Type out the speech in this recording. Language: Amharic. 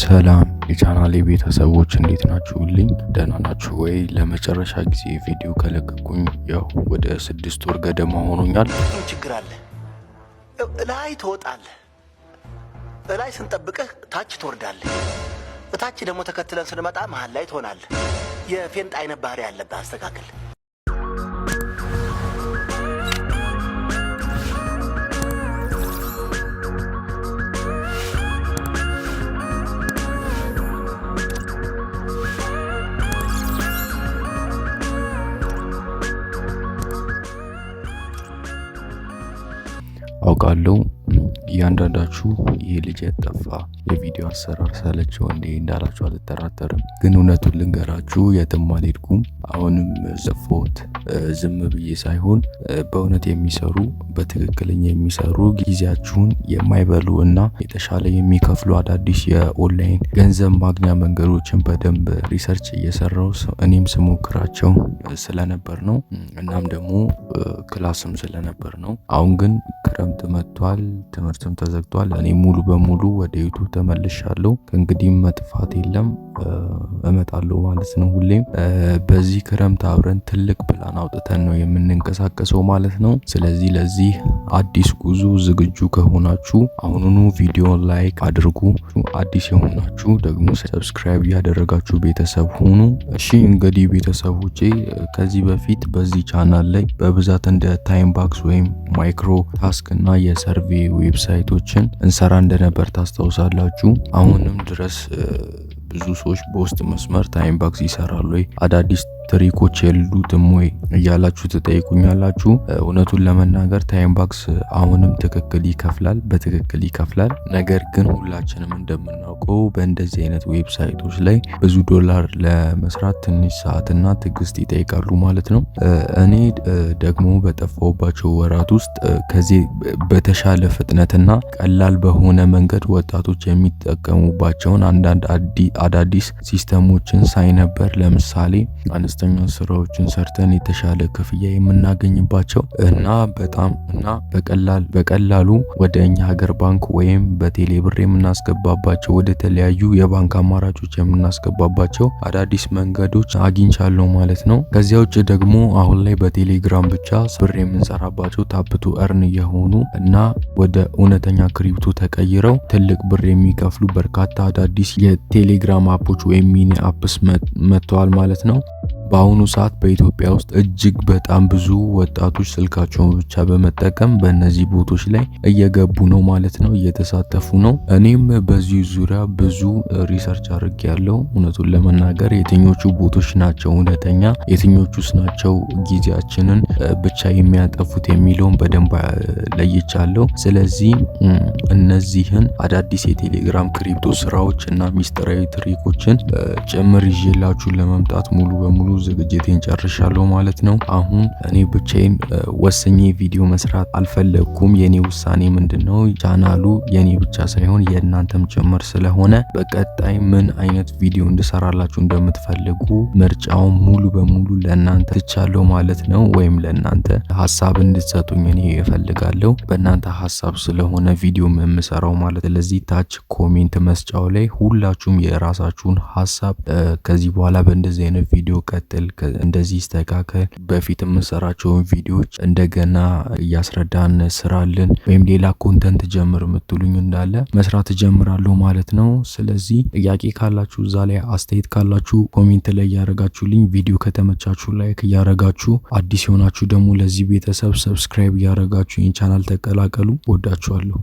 ሰላም የቻናሌ ቤተሰቦች እንዴት ናችሁልኝ? ደህና ናችሁ ወይ? ለመጨረሻ ጊዜ ቪዲዮ ከለቀቁኝ ያው ወደ 6 ወር ገደማ ሆኖኛል። ችግር አለ። ላይ ትወጣለህ፣ ላይ ስንጠብቅህ ታች ትወርዳለህ፣ ታች ደግሞ ተከትለን ስንመጣ መሃል ላይ ትሆናለህ። የፌንጥ አይነት ባህሪ ያለብህ አስተካክል። አውቃለሁ እያንዳንዳችሁ ይህ ልጅ ጠፋ፣ የቪዲዮ አሰራር ሰለቸው እንዴ እንዳላችሁ አልጠራጠርም። ግን እውነቱን ልንገራችሁ የትም አልሄድኩም። አሁንም ጽፎት ዝም ብዬ ሳይሆን በእውነት የሚሰሩ በትክክለኛ የሚሰሩ ጊዜያችሁን የማይበሉ እና የተሻለ የሚከፍሉ አዳዲስ የኦንላይን ገንዘብ ማግኛ መንገዶችን በደንብ ሪሰርች እየሰራው እኔም ስሞክራቸው ስለነበር ነው። እናም ደግሞ ክላስም ስለነበር ነው። አሁን ግን ክረምት መጥቷል፣ ትምህርትም ተዘግቷል። እኔ ሙሉ በሙሉ ወደ ዩቲዩብ ተመልሻለሁ። ከእንግዲህ መጥፋት የለም፣ እመጣለሁ ማለት ነው። ሁሌም በዚህ ክረምት አብረን ትልቅ ፕላን አውጥተን ነው የምንንቀሳቀሰው ማለት ነው። ስለዚህ ለዚህ አዲስ ጉዞ ዝግጁ ከሆናችሁ አሁኑኑ ቪዲዮ ላይክ አድርጉ። አዲስ የሆናችሁ ደግሞ ሰብስክራይብ ያደረጋችሁ ቤተሰብ ሁኑ። እሺ እንግዲህ ቤተሰቦቼ ከዚህ በፊት በዚህ ቻናል ላይ በብዛት እንደ ታይም ባክስ ወይም ማይክሮ ታስክ እና የሰርቬ ዌብሳይቶችን እንሰራ እንደነበር ታስታውሳላችሁ። አሁንም ድረስ ብዙ ሰዎች በውስጥ መስመር ታይም ባክስ ይሰራሉ ወይ፣ አዳዲስ ትሪኮች የሉትም ወይ እያላችሁ ትጠይቁኛላችሁ። እውነቱን ለመናገር ታይም ባክስ አሁንም በትክክል ይከፍላል። ነገር ግን ሁላችንም እንደምናውቀው በእንደዚህ አይነት ዌብሳይቶች ላይ ብዙ ዶላር ለመስራት ትንሽ ሰዓትና ትዕግስት ይጠይቃሉ ማለት ነው። እኔ ደግሞ በጠፋውባቸው ወራት ውስጥ ከዚህ በተሻለ ፍጥነትና ቀላል በሆነ መንገድ ወጣቶች የሚጠቀሙባቸውን አንዳንድ አዳዲስ ሲስተሞችን ሳይ ነበር። ለምሳሌ አነስተኛ ስራዎችን ሰርተን የተሻለ ክፍያ የምናገኝባቸው እና በቀላሉ ወደ እኛ ሀገር ባንክ ወይም በቴሌ ብር የምናስገባባቸው ወደ ተለያዩ የባንክ አማራጮች የምናስገባባቸው አዳዲስ መንገዶች አግኝቻለሁ ማለት ነው። ከዚያ ውጭ ደግሞ አሁን ላይ በቴሌግራም ብቻ ብር የምንሰራባቸው ታፕቱ እርን የሆኑ እና ወደ እውነተኛ ክሪፕቶ ተቀይረው ትልቅ ብር የሚከፍሉ በርካታ አዳዲስ የቴሌግራም አፖች ወይም ሚኒ አፕስ መጥተዋል ማለት ነው። በአሁኑ ሰዓት በኢትዮጵያ ውስጥ እጅግ በጣም ብዙ ወጣቶች ስልካቸውን ብቻ በመጠቀም በእነዚህ ቦቶች ላይ እየገቡ ነው ማለት ነው፣ እየተሳተፉ ነው። እኔም በዚህ ዙሪያ ብዙ ሪሰርች አድርጌያለሁ። እውነቱን ለመናገር የትኞቹ ቦቶች ናቸው እውነተኛ፣ የትኞቹስ ናቸው ጊዜያችንን ብቻ የሚያጠፉት የሚለውን በደንብ ለይቻለሁ። ስለዚህ እነዚህን አዳዲስ የቴሌግራም ክሪፕቶ ስራዎች እና ሚስጥራዊ ትሪኮችን ጭምር ይዤላችሁ ለመምጣት ሙሉ በሙሉ ዝግጅቴን ጨርሻለሁ ማለት ነው። አሁን እኔ ብቻዬን ወስኜ ቪዲዮ መስራት አልፈለኩም። የኔ ውሳኔ ምንድነው? ቻናሉ የኔ ብቻ ሳይሆን የእናንተም ጭምር ስለሆነ በቀጣይ ምን አይነት ቪዲዮ እንድሰራላችሁ እንደምትፈልጉ ምርጫው ሙሉ በሙሉ ለእናንተ ትቻለሁ ማለት ነው። ወይም ለእናንተ ሀሳብ እንድትሰጡኝ እኔ እፈልጋለሁ። በእናንተ ሀሳብ ስለሆነ ቪዲዮ የምሰራው ማለት። ስለዚህ ታች ኮሜንት መስጫው ላይ ሁላችሁም የራሳችሁን ሀሳብ ከዚህ በኋላ በእንደዚህ አይነት ቪዲዮ እንደዚህ ይስተካከል፣ በፊት የምሰራቸውን ቪዲዮዎች እንደገና እያስረዳን ስራልን ወይም ሌላ ኮንተንት ጀምር የምትሉኝ እንዳለ መስራት ጀምራለሁ ማለት ነው። ስለዚህ ጥያቄ ካላችሁ እዛ ላይ አስተያየት ካላችሁ ኮሜንት ላይ እያረጋችሁልኝ፣ ቪዲዮ ከተመቻችሁ ላይክ እያረጋችሁ፣ አዲስ የሆናችሁ ደግሞ ለዚህ ቤተሰብ ሰብስክራይብ እያረጋችሁ ይህን ቻናል ተቀላቀሉ። ወዳችኋለሁ።